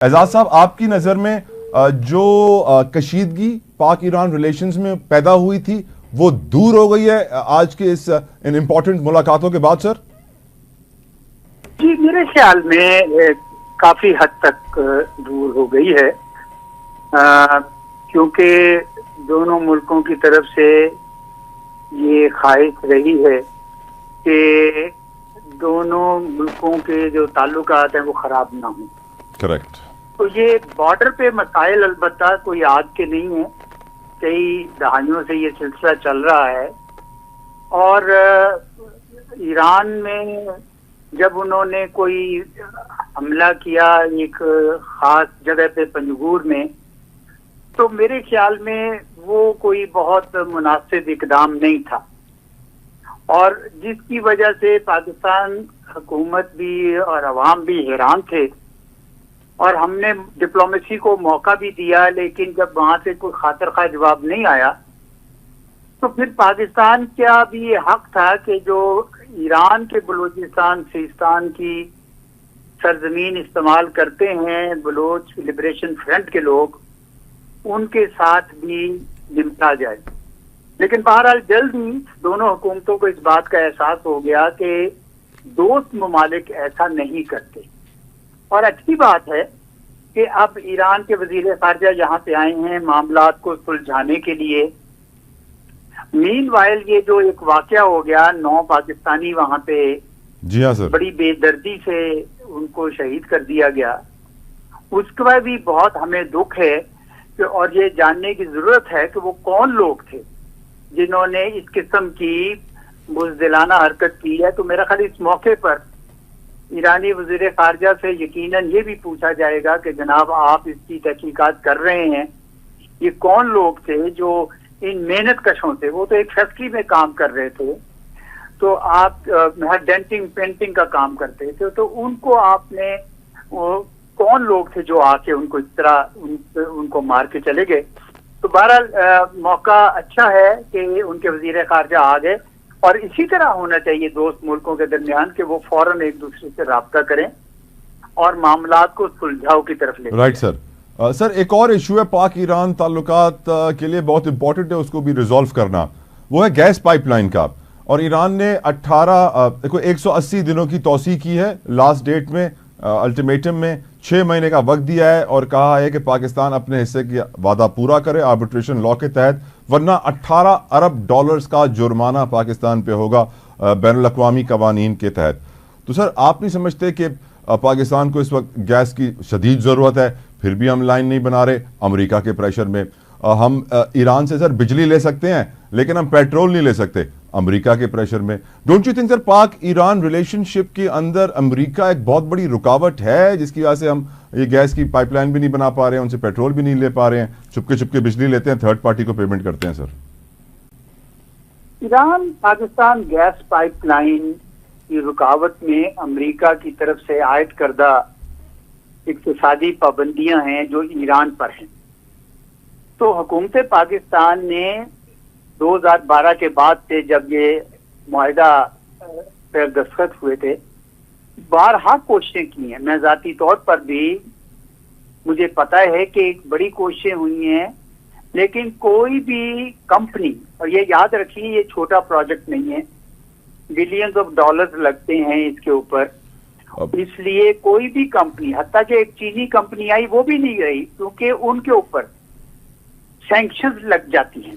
एजाज साहब, आपकी नजर में जो कशीदगी पाक ईरान रिलेशंस में पैदा हुई थी वो दूर हो गई है आज के इन इंपॉर्टेंट मुलाकातों के बाद? सर जी, मेरे ख्याल में काफी हद तक दूर हो गई है, क्योंकि दोनों मुल्कों की तरफ से ये ख्वाहिश रही है कि दोनों मुल्कों के जो ताल्लुकात हैं वो खराब ना हो। करेक्ट। तो ये बॉर्डर पे मसाइल अलबत्ता कोई आज के नहीं है, कई दहाइयों से ये सिलसिला चल रहा है। और ईरान में जब उन्होंने कोई हमला किया एक खास जगह पे पंजगूर में, तो मेरे ख्याल में वो कोई बहुत मुनासिब इकदाम नहीं था, और जिसकी वजह से पाकिस्तान हुकूमत भी और अवाम भी हैरान थे। और हमने डिप्लोमेसी को मौका भी दिया, लेकिन जब वहां से कोई खातिर खा जवाब नहीं आया तो फिर पाकिस्तान का भी ये हक था कि जो ईरान के बलूचिस्तान सिस्तान की सरजमीन इस्तेमाल करते हैं बलोच लिबरेशन फ्रंट के लोग, उनके साथ भी निपटा जाए। लेकिन बहरहाल जल्द ही दोनों हुकूमतों को इस बात का एहसास हो गया कि दोस्त ममालिक ऐसा नहीं करते। और अच्छी बात है कि अब ईरान के वजीर खारजा यहाँ पे आए हैं मामलात को सुलझाने के लिए। मीनवाइल ये जो एक वाकया हो गया, 9 पाकिस्तानी वहां पे जी हाँ सर, बड़ी बेदर्दी से उनको शहीद कर दिया गया, उसका भी बहुत हमें दुख है कि और ये जानने की जरूरत है कि वो कौन लोग थे जिन्होंने इस किस्म की बुज़दिलाना हरकत की है। तो मेरा ख्याल इस मौके पर ईरानी वज़ीर खारजा से यकीनन ये भी पूछा जाएगा कि जनाब आप इसकी तहकीकात कर रहे हैं, ये कौन लोग थे जो इन मेहनत कशों से, वो तो एक फैक्ट्री में काम कर रहे थे, तो आप डेंटिंग पेंटिंग का काम करते थे, तो उनको आपने कौन लोग थे जो आके उनको इस तरह उनको मार के चले गए। तो बहरहाल मौका अच्छा है कि उनके वज़ीर खारजा आ गए, और इसी तरह होना चाहिए दोस्त मुल्कों के दरमियान कि वो फौरन एक दूसरे से राब्ता करें और मामलात को सुलझाव की तरफ ले। Right sir. सर, एक और इशू है पाक ईरान ताल्लुकात के लिए बहुत इंपॉर्टेंट है उसको भी रिजॉल्व करना, वो है गैस पाइपलाइन का। और ईरान ने 180 दिनों की तौसीह की है लास्ट डेट में, अल्टीमेटम में 6 महीने का वक्त दिया है और कहा है कि पाकिस्तान अपने हिस्से की वादा पूरा करे आर्बिट्रेशन लॉ के तहत, वरना 18 अरब डॉलर्स का जुर्माना पाकिस्तान पे होगा बैनुल अक़वामी कवानीन के तहत। तो सर, आप नहीं समझते कि पाकिस्तान को इस वक्त गैस की शदीद ज़रूरत है, फिर भी हम लाइन नहीं बना रहे अमेरिका के प्रेशर में? हम ईरान से सर बिजली ले सकते हैं लेकिन हम पेट्रोल नहीं ले सकते अमेरिका के प्रेशर में। डोंट यू थिंक सर पाक ईरान रिलेशनशिप के अंदर अमेरिका एक बहुत बड़ी रुकावट है जिसकी वजह से हम ये गैस की पाइपलाइन भी नहीं बना पा रहे हैं, उनसे पेट्रोल भी नहीं ले पा रहे हैं, चुपके चुपके बिजली लेते हैं, थर्ड पार्टी को पेमेंट करते हैं? Sir, Iran Pakistan gas pipeline की रुकावट में अमेरिका की तरफ से आयद करदा इक्तिसादी पाबंदियां हैं जो ईरान पर हैं। तो हुकूमत पाकिस्तान ने 2012 के बाद से जब ये मुआहिदा पर दस्तखत हुए थे, बारहा कोशिशें की हैं। मैं जाती तौर पर भी मुझे पता है कि एक बड़ी कोशिशें हुई हैं, लेकिन कोई भी कंपनी, और ये याद रखिए ये छोटा प्रोजेक्ट नहीं है, बिलियंस ऑफ डॉलर्स लगते हैं इसके ऊपर, इसलिए कोई भी कंपनी, हत्ता कि एक चीनी कंपनी आई वो भी नहीं गई क्योंकि उनके ऊपर सैंक्शंस लग जाती हैं।